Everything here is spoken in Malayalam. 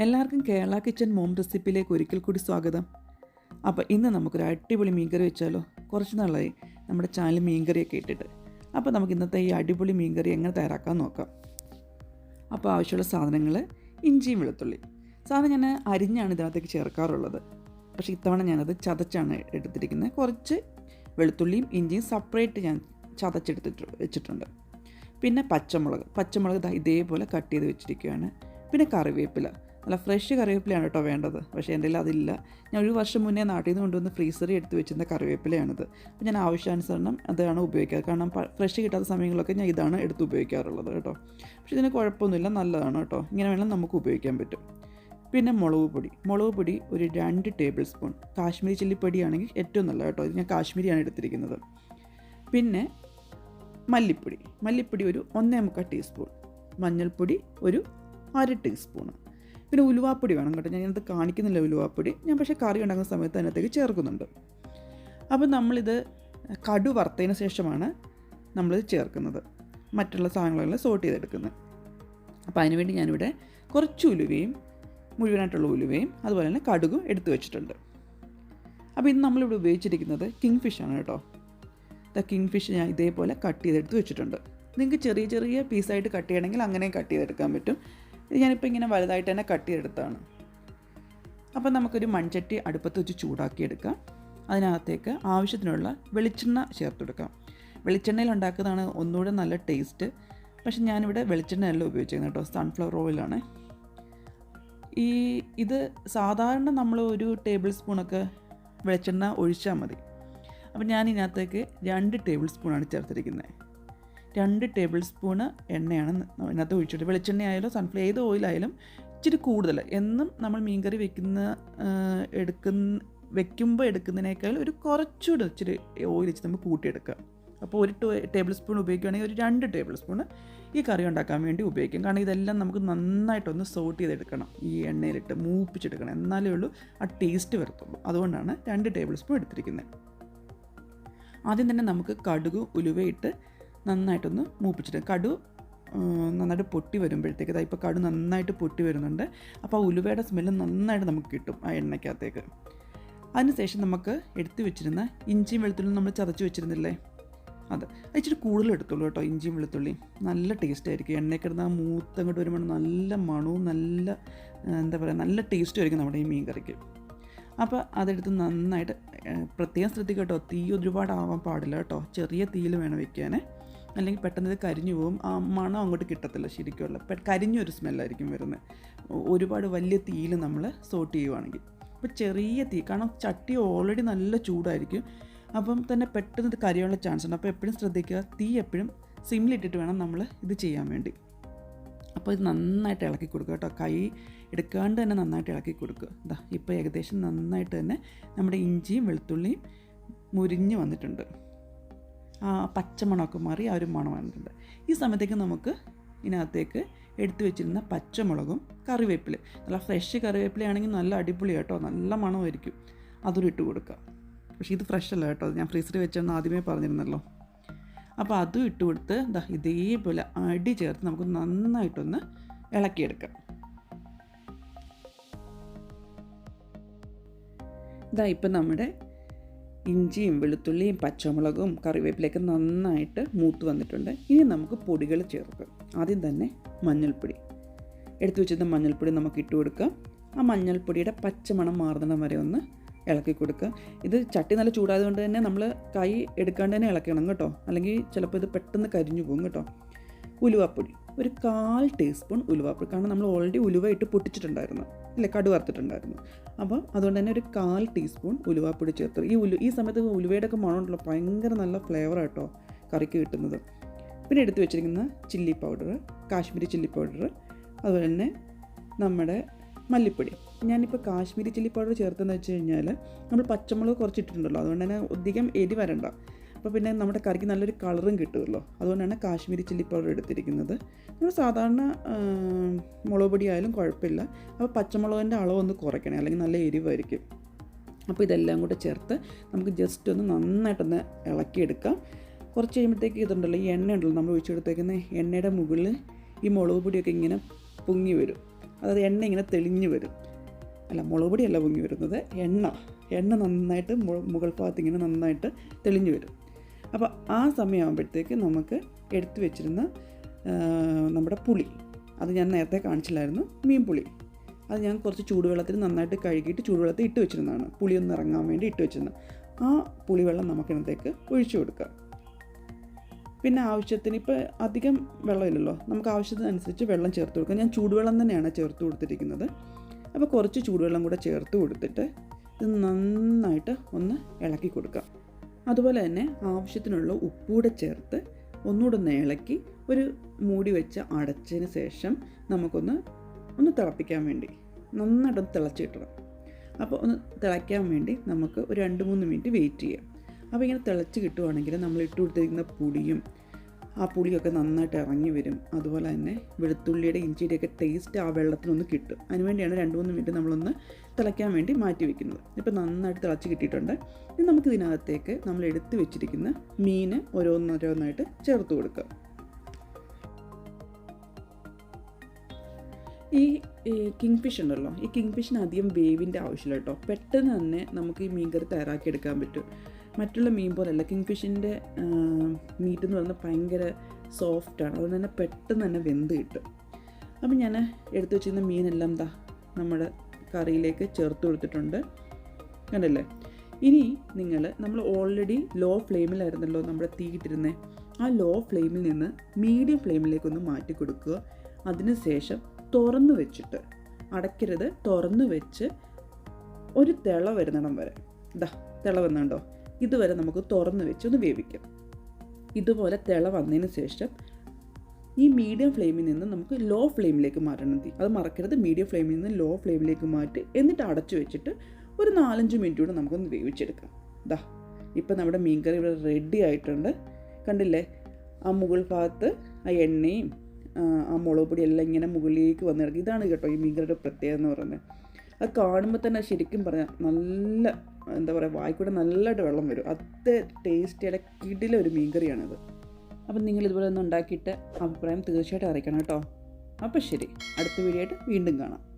എല്ലാവർക്കും കേരള കിച്ചൻ മോം റെസിപ്പിയിലേക്ക് ഒരിക്കൽ കൂടി സ്വാഗതം. അപ്പോൾ ഇന്ന് നമുക്കൊരു അടിപൊളി മീൻകറി വെച്ചാലോ? കുറച്ച് നാളായി നമ്മുടെ ചാനൽ മീൻകറിയൊക്കെ ഇട്ടിട്ട്. അപ്പോൾ നമുക്ക് ഇന്നത്തെ ഈ അടിപൊളി മീൻകറി എങ്ങനെ തയ്യാറാക്കാൻ നോക്കാം. അപ്പോൾ ആവശ്യമുള്ള സാധനങ്ങൾ: ഇഞ്ചിയും വെളുത്തുള്ളി. സാധനം ഞാൻ അരിഞ്ഞാണ് ഇതിനകത്തേക്ക് ചേർക്കാറുള്ളത്, പക്ഷേ ഇത്തവണ ഞാനത് ചതച്ചാണ് എടുത്തിരിക്കുന്നത്. കുറച്ച് വെളുത്തുള്ളിയും ഇഞ്ചിയും സെപ്പറേറ്റ് ഞാൻ വെച്ചിട്ടുണ്ട്. പിന്നെ പച്ചമുളക് ഇതേപോലെ കട്ട് ചെയ്ത് വെച്ചിരിക്കുകയാണ്. പിന്നെ കറിവേപ്പില, നല്ല ഫ്രഷ് കറിവേപ്പിലയാണ് കേട്ടോ വേണ്ടത്, പക്ഷേ എൻ്റെ കയ്യിൽ അതില്ല. ഞാൻ ഒരു വർഷം മുന്നേ നാട്ടിൽ നിന്ന് കൊണ്ടുവന്ന് ഫ്രീസറിൽ എടുത്ത് വെച്ചിരുന്ന കറിവേപ്പിലയാണിത്. അപ്പോൾ ഞാൻ ആവശ്യാനുസരണം അതാണ് ഉപയോഗിക്കാറ്. കാരണം ഫ്രഷ് കിട്ടാത്ത സമയങ്ങളിലൊക്കെ ഞാൻ ഇതാണ് എടുത്ത് ഉപയോഗിക്കാറുള്ളത് കേട്ടോ. പക്ഷേ ഇതിന് കുഴപ്പമൊന്നുമില്ല, നല്ലതാണ് കേട്ടോ. ഇങ്ങനെ വേണം നമുക്ക് ഉപയോഗിക്കാൻ പറ്റും. പിന്നെ മുളക് പൊടി ഒരു 2 ടേബിൾ സ്പൂൺ. കാശ്മീരി ചില്ലിപ്പൊടിയാണെങ്കിൽ ഏറ്റവും നല്ല കേട്ടോ. ഇത് ഞാൻ കാശ്മീരിയാണ് എടുത്തിരിക്കുന്നത്. പിന്നെ മല്ലിപ്പൊടി ഒരു 1.25 ടീസ്പൂൺ. മഞ്ഞൾപ്പൊടി ഒരു 1/2 ടീസ്പൂൺ. പിന്നെ ഉലുവാപ്പൊടി വേണം കേട്ടോ. ഞാനത് കാണിക്കുന്നില്ല ഉലുവാപ്പൊടി, ഞാൻ പക്ഷേ കറി ഉണ്ടാക്കുന്ന സമയത്ത് അതിനകത്തേക്ക് ചേർക്കുന്നുണ്ട്. അപ്പോൾ നമ്മളിത് കടു വറുത്തതിന് ശേഷമാണ് നമ്മളിത് ചേർക്കുന്നത്. മറ്റുള്ള സാധനങ്ങളെല്ലാം സോട്ട് ചെയ്തെടുക്കുന്നത്. അപ്പോൾ അതിനുവേണ്ടി ഞാനിവിടെ കുറച്ച് മുഴുവനായിട്ടുള്ള ഉലുവയും അതുപോലെ തന്നെ കടുകും എടുത്തു വെച്ചിട്ടുണ്ട്. അപ്പോൾ ഇത് നമ്മളിവിടെ ഉപയോഗിച്ചിരിക്കുന്നത് കിങ് ഫിഷാണ് കേട്ടോ. കിങ് ഫിഷ് ഞാൻ ഇതേപോലെ കട്ട് ചെയ്തെടുത്ത് വെച്ചിട്ടുണ്ട്. നിങ്ങൾക്ക് ചെറിയ ചെറിയ പീസായിട്ട് കട്ട് ചെയ്യണമെങ്കിൽ അങ്ങനെയും കട്ട് ചെയ്തെടുക്കാൻ പറ്റും. ഞാനിപ്പോൾ ഇങ്ങനെ വലുതായിട്ട് തന്നെ കട്ട് ചെയ്തെടുത്താണ്. അപ്പോൾ നമുക്കൊരു മൺചട്ടി അടുപ്പത്ത് വെച്ച് ചൂടാക്കിയെടുക്കാം. അതിനകത്തേക്ക് ആവശ്യത്തിനുള്ള വെളിച്ചെണ്ണ ചേർത്തെടുക്കാം. വെളിച്ചെണ്ണയിൽ ഉണ്ടാക്കുന്നതാണ് ഒന്നുകൂടെ നല്ല ടേസ്റ്റ്. പക്ഷെ ഞാനിവിടെ വെളിച്ചെണ്ണയല്ല ഉപയോഗിച്ചിരുന്നത് കേട്ടോ, സൺഫ്ലവർ ഓയിലാണ്. ഇത് സാധാരണ നമ്മൾ ഒരു ടേബിൾ സ്പൂണൊക്കെ വെളിച്ചെണ്ണ ഒഴിച്ചാൽ മതി. അപ്പോൾ ഞാൻ ഇതിനകത്തേക്ക് 2 ടേബിൾ സ്പൂണാണ് ചേർത്തിരിക്കുന്നത്. 2 ടേബിൾ സ്പൂണ് എണ്ണയാണ് ഇതിനകത്ത് ഒഴിച്ചിട്ട്. വെളിച്ചെണ്ണ ആയാലും സൺഫ്ലവർ ഏത് ഓയിലായാലും ഇച്ചിരി കൂടുതൽ. എന്നും നമ്മൾ മീൻകറി വെക്കുമ്പോൾ എടുക്കുന്നതിനേക്കാൾ ഒരു കുറച്ചുകൂടെ ഇച്ചിരി ഓയിൽ വെച്ച് നമുക്ക് കൂട്ടിയെടുക്കാം. അപ്പോൾ 1 ടേബിൾ സ്പൂൺ ഉപയോഗിക്കുകയാണെങ്കിൽ ഒരു 2 ടേബിൾ സ്പൂണ് ഈ കറി ഉണ്ടാക്കാൻ വേണ്ടി ഉപയോഗിക്കും. കാരണം ഇതെല്ലാം നമുക്ക് നന്നായിട്ടൊന്ന് സോട്ട് ചെയ്തെടുക്കണം, ഈ എണ്ണയിലിട്ട് മൂപ്പിച്ചെടുക്കണം, എന്നാലേ ഉള്ളൂ ആ ടേസ്റ്റ് വരത്തുള്ളൂ. അതുകൊണ്ടാണ് 2 ടേബിൾ സ്പൂൺ എടുത്തിരിക്കുന്നത്. ആദ്യം തന്നെ നമുക്ക് കടുക് ഉലുവയിട്ട് നന്നായിട്ടൊന്ന് മൂപ്പിച്ചിട്ട്, നന്നായിട്ട് പൊട്ടി വരുമ്പോഴത്തേക്ക് ഇപ്പോൾ കടു നന്നായിട്ട് പൊട്ടി വരുന്നുണ്ട്. അപ്പോൾ ആ ഉലുവയുടെ സ്മെല്ല് നന്നായിട്ട് നമുക്ക് കിട്ടും ആ എണ്ണയ്ക്കകത്തേക്ക്. അതിനുശേഷം നമുക്ക് എടുത്തു വെച്ചിരുന്ന ഇഞ്ചിയും വെളുത്തുള്ളിയും നമ്മൾ ചതച്ച് വെച്ചിരുന്നില്ലേ, അത് ഇച്ചിരി കൂടുതൽ എടുത്തുള്ളൂ കേട്ടോ. ഇഞ്ചിയും വെളുത്തുള്ളിയും നല്ല ടേസ്റ്റ് ആയിരിക്കും. എണ്ണയ്ക്കിടുന്ന മൂത്തങ്ങോട്ട് വരുമ്പോൾ നല്ല മണവും നല്ല ടേസ്റ്റും ആയിരിക്കും നമ്മുടെ ഈ മീൻ കറിക്ക്. അപ്പോൾ അതെടുത്ത് നന്നായിട്ട് പ്രത്യേകം ശ്രദ്ധിക്കുക കേട്ടോ, തീ ഒരുപാട് ആവാൻ പാടില്ല കേട്ടോ. ചെറിയ തീയിൽ വേണം വെക്കാൻ, അല്ലെങ്കിൽ പെട്ടെന്ന് ഇത് കരിഞ്ഞു പോകും. ആ മണം അങ്ങോട്ട് കിട്ടത്തില്ല ശരിക്കുള്ള. കരിഞ്ഞൊരു സ്മെല്ലായിരിക്കും വരുന്നത് ഒരുപാട് വലിയ തീയിൽ നമ്മൾ സോട്ട് ചെയ്യുവാണെങ്കിൽ. അപ്പോൾ ചെറിയ തീ, കാരണം ചട്ടി ഓൾറെഡി നല്ല ചൂടായിരിക്കും. അപ്പം തന്നെ പെട്ടെന്ന് ഇത് കരിയാനുള്ള ചാൻസ് ഉണ്ട്. അപ്പോൾ എപ്പോഴും ശ്രദ്ധിക്കുക, തീ എപ്പോഴും സിമ്മിലിട്ടിട്ട് വേണം നമ്മൾ ഇത് ചെയ്യാൻ വേണ്ടി. അപ്പോൾ ഇത് നന്നായിട്ട് ഇളക്കി കൊടുക്കുക കേട്ടോ. കൈ എടുക്കാണ്ട് തന്നെ നന്നായിട്ട് ഇളക്കി കൊടുക്കുക. ഇപ്പോൾ ഏകദേശം നന്നായിട്ട് തന്നെ നമ്മുടെ ഇഞ്ചിയും വെളുത്തുള്ളിയും മുരിഞ്ഞ് വന്നിട്ടുണ്ട്. ആ പച്ചമണമൊക്കെ മാറി ആ ഒരു മണം വന്നിട്ടുണ്ട്. ഈ സമയത്തേക്ക് നമുക്ക് ഇതിനകത്തേക്ക് എടുത്തു വെച്ചിരുന്ന പച്ചമുളകും കറിവേപ്പില, നല്ല ഫ്രഷ് കറിവേപ്പിലയാണെങ്കിൽ നല്ല അടിപൊളി കേട്ടോ, നല്ല മണമായിരിക്കും. അതൊരു ഇട്ട് കൊടുക്കുക. പക്ഷേ ഇത് ഫ്രഷ് അല്ല കേട്ടോ, ഞാൻ ഫ്രീസറിൽ വെച്ചെന്ന് ആദ്യമേ പറഞ്ഞിരുന്നല്ലോ. അപ്പോൾ അതും ഇട്ട് കൊടുത്ത് ഇതേപോലെ അടി ചേർത്ത് നമുക്ക് നന്നായിട്ടൊന്ന് ഇളക്കിയെടുക്കാം. ഇപ്പം നമ്മുടെ ഇഞ്ചിയും വെളുത്തുള്ളിയും പച്ചമുളകും കറിവേപ്പിലയൊക്കെ നന്നായിട്ട് മൂത്ത് വന്നിട്ടുണ്ട്. ഇനി നമുക്ക് പൊടികൾ ചേർക്കാം. ആദ്യം തന്നെ മഞ്ഞൾപ്പൊടി എടുത്തു വെച്ചിരുന്ന മഞ്ഞൾപ്പൊടി നമുക്ക് ഇട്ട് കൊടുക്കാം. ആ മഞ്ഞൾപ്പൊടിയുടെ പച്ചമണം മാറുന്നിടം വരെ ഒന്ന് ഇളക്കി കൊടുക്കുക. ഇത് ചട്ടി നല്ല ചൂടായതുകൊണ്ട് തന്നെ നമ്മൾ കൈ എടുക്കാണ്ട് തന്നെ ഇളക്കണം കേട്ടോ, അല്ലെങ്കിൽ ചിലപ്പോൾ ഇത് പെട്ടെന്ന് കരിഞ്ഞു പോകും കേട്ടോ. ഉലുവാപ്പൊടി ഒരു 1/4 ടീസ്പൂൺ ഉലുവാപ്പൊടി, കാരണം നമ്മൾ ഓൾറെഡി ഉലുവ ഇട്ട് പൊട്ടിച്ചിട്ടുണ്ടായിരുന്നു അല്ലേ, കടു വറുത്തിട്ടുണ്ടായിരുന്നു. അപ്പം അതുകൊണ്ട് തന്നെ ഒരു 1/4 ടീസ്പൂൺ ഉലുവാപ്പൊടി ചേർത്ത്. ഈ സമയത്ത് ഉലുവയുടെ ഒക്കെ മണമുണ്ടല്ലോ, ഭയങ്കര നല്ല ഫ്ലേവർ കേട്ടോ കറിക്ക് കിട്ടുന്നത്. പിന്നെ എടുത്ത് വെച്ചിരിക്കുന്ന chilli powder, Kashmiri chilli powder, അതുപോലെ തന്നെ നമ്മുടെ മല്ലിപ്പൊടി. ഞാനിപ്പോൾ കാശ്മീരി ചില്ലി പൗഡർ ചേർത്തെന്ന് വെച്ച് കഴിഞ്ഞാൽ നമ്മൾ പച്ചമുളക് കുറച്ച് ഇട്ടിട്ടുണ്ടല്ലോ, അതുകൊണ്ട് തന്നെ അധികം എരി വരണ്ട. അപ്പോൾ പിന്നെ നമ്മുടെ കറിക്ക് നല്ലൊരു കളറും കിട്ടുമല്ലോ, അതുകൊണ്ടാണ് കാശ്മീരി ചില്ലി പൗഡർ എടുത്തിരിക്കുന്നത്. നമ്മൾ സാധാരണ മുളക് പൊടി ആയാലും കുഴപ്പമില്ല. അപ്പോൾ പച്ചമുളകിൻ്റെ അളവൊന്ന് കുറയ്ക്കണേ, അല്ലെങ്കിൽ നല്ല എരിവായിരിക്കും. അപ്പോൾ ഇതെല്ലാം കൂടെ ചേർത്ത് നമുക്ക് ജസ്റ്റ് ഒന്ന് നന്നായിട്ടൊന്ന് ഇളക്കിയെടുക്കാം. കുറച്ച് കഴിയുമ്പോഴത്തേക്ക് ഇതുണ്ടല്ലോ, ഈ എണ്ണ ഉണ്ടല്ലോ നമ്മൾ ഒഴിച്ചെടുത്തേക്കുന്ന എണ്ണയുടെ മുകളിൽ ഈ മുളക് പൊടിയൊക്കെ ഇങ്ങനെ പൊങ്ങി വരും. അതായത് എണ്ണ ഇങ്ങനെ തെളിഞ്ഞ് വരും. അല്ല, മുളക് പൊടിയല്ല പൊങ്ങി വരുന്നത്, എണ്ണ നന്നായിട്ട് മുകൾ ഭാഗത്ത് ഇങ്ങനെ നന്നായിട്ട് തെളിഞ്ഞ് വരും. അപ്പോൾ ആ സമയമാകുമ്പോഴത്തേക്ക് നമുക്ക് എടുത്തു വെച്ചിരുന്ന നമ്മുടെ പുളി, അത് ഞാൻ നേരത്തെ കാണിച്ചില്ലായിരുന്നു, മീൻ പുളി, അത് ഞാൻ കുറച്ച് ചൂടുവെള്ളത്തിൽ നന്നായിട്ട് കഴുകിയിട്ട് ചൂടുവെള്ളത്തിൽ ഇട്ട് വെച്ചിരുന്നതാണ്, പുളിയൊന്ന് ഇറങ്ങാൻ വേണ്ടി ഇട്ട് വെച്ചിരുന്നത്. ആ പുളിവെള്ളം നമുക്കിതിനകത്തേക്ക് ഒഴിച്ചു കൊടുക്കാം. പിന്നെ ആവശ്യത്തിന്, ഇപ്പോൾ അധികം വെള്ളമില്ലല്ലോ, നമുക്ക് ആവശ്യത്തിനനുസരിച്ച് വെള്ളം ചേർത്ത് കൊടുക്കാം. ഞാൻ ചൂടുവെള്ളം തന്നെയാണ് ചേർത്ത് കൊടുത്തിരിക്കുന്നത്. അപ്പോൾ കുറച്ച് ചൂടുവെള്ളം കൂടെ ചേർത്ത് കൊടുത്തിട്ട് ഇത് നന്നായിട്ട് ഒന്ന് ഇളക്കി കൊടുക്കാം. അതുപോലെ തന്നെ ആവശ്യത്തിനുള്ള ഉപ്പൂടെ ചേർത്ത് ഒന്നുകൂടെ ഒന്ന് ഇളക്കി ഒരു മൂടി വെച്ച് അടച്ചതിന് ശേഷം നമുക്കൊന്ന് തിളപ്പിക്കാൻ വേണ്ടി നന്നായിട്ടൊന്ന് തിളച്ച് കിട്ടണം. അപ്പോൾ ഒന്ന് തിളയ്ക്കാൻ വേണ്ടി നമുക്ക് ഒരു 2-3 മിനിറ്റ് വെയിറ്റ് ചെയ്യാം. അപ്പോൾ ഇങ്ങനെ തിളച്ച് കിട്ടുവാണെങ്കിൽ നമ്മൾ ഇട്ട് കൊടുത്തിരിക്കുന്ന പുളിയും ആ പുളിയൊക്കെ നന്നായിട്ട് ഇറങ്ങി വരും. അതുപോലെ തന്നെ വെളുത്തുള്ളിയുടെ ഇഞ്ചിയുടെയൊക്കെ ടേസ്റ്റ് ആ വെള്ളത്തിനൊന്ന് കിട്ടും. അതിനുവേണ്ടിയാണ് 2-3 മിനിറ്റ് നമ്മളൊന്ന് തിളയ്ക്കാൻ വേണ്ടി മാറ്റി വയ്ക്കുന്നത്. ഇപ്പോൾ നന്നായിട്ട് തിളച്ച് കിട്ടിയിട്ടുണ്ട്. ഇനി നമുക്ക് ഇതിനകത്തേക്ക് നമ്മൾ എടുത്ത് വെച്ചിരിക്കുന്ന മീൻ ഓരോന്നോരോന്നായിട്ട് ചേർത്ത് കൊടുക്കുക. ഈ കിങ് ഫിഷ് ഉണ്ടല്ലോ, ഈ കിങ് ഫിഷിന് അധികം വേവിൻ്റെ ആവശ്യമില്ല കേട്ടോ. പെട്ടെന്ന് തന്നെ നമുക്ക് ഈ മീൻകറി തയ്യാറാക്കിയെടുക്കാൻ പറ്റും. മറ്റുള്ള മീൻ പോലെയല്ല, കിങ് ഫിഷിൻ്റെ മീറ്റ് എന്ന് പറയുന്നത് ഭയങ്കര സോഫ്റ്റാണ്. അതുകൊണ്ട് തന്നെ പെട്ടെന്ന് തന്നെ വെന്ത് കിട്ടും. അപ്പം ഞാൻ എടുത്തു വെച്ചിരുന്ന മീനെല്ലാം നമ്മുടെ കറിയിലേക്ക് ചേർത്ത് കൊടുത്തിട്ടുണ്ട്, കണ്ടല്ലേ. ഇനി നമ്മൾ ഓൾറെഡി ലോ ഫ്ലെയിമിലായിരുന്നല്ലോ നമ്മുടെ തീ ഇട്ടിരുന്നത്. ആ ലോ ഫ്ലെയിമിൽ നിന്ന് മീഡിയം ഫ്ലെയിമിലേക്കൊന്ന് മാറ്റി കൊടുക്കുക. അതിന് ശേഷം തുറന്ന് വെച്ചിട്ട്, അടയ്ക്കരുത്, തുറന്ന് വെച്ച് ഒരു തിള വരുന്നിടം വരെ, തിള വന്നുണ്ടോ, ഇതുവരെ നമുക്ക് തുറന്ന് വെച്ച് ഒന്ന് വേവിക്കാം. ഇതുപോലെ തിള വന്നതിന് ശേഷം ഈ മീഡിയം ഫ്ലെയിമിൽ നിന്ന് നമുക്ക് ലോ ഫ്ലെയിമിലേക്ക് മാറ്റണം തീ. അത് മറക്കരുത്, മീഡിയം ഫ്ലെയിമിൽ നിന്ന് ലോ ഫ്ലെയിമിലേക്ക് മാറ്റി എന്നിട്ട് അടച്ചു വെച്ചിട്ട് ഒരു 4-5 മിനിറ്റ് കൂടെ നമുക്കൊന്ന് വേവിച്ചെടുക്കാം. ഇപ്പം നമ്മുടെ മീൻകറി ഇവിടെ റെഡി ആയിട്ടുണ്ട്, കണ്ടില്ലേ. ആ മുകൾ ഭാഗത്ത് ആ എണ്ണയും ആ മുളക് പൊടി എല്ലാം ഇങ്ങനെ മുകളിലേക്ക് വന്ന് കിടക്കും. ഇതാണ് കേട്ടോ ഈ മീൻകറിയുടെ പ്രത്യേകത എന്ന് പറയുന്നത്. അത് കാണുമ്പോൾ തന്നെ ശരിക്കും പറഞ്ഞാൽ നല്ല, എന്താ പറയുക, വായിക്കൂടെ നല്ലതായിട്ട് വെള്ളം വരും. അത് ടേസ്റ്റിയുടെ കിടില ഒരു മീൻകറിയാണിത്. അപ്പം നിങ്ങൾ ഇതുപോലെ ഒന്ന് ഉണ്ടാക്കിയിട്ട് അഭിപ്രായം തീർച്ചയായിട്ടും അറിയിക്കണം കേട്ടോ. അപ്പോൾ ശരി, അടുത്ത വീഡിയോ ആയിട്ട് വീണ്ടും കാണാം.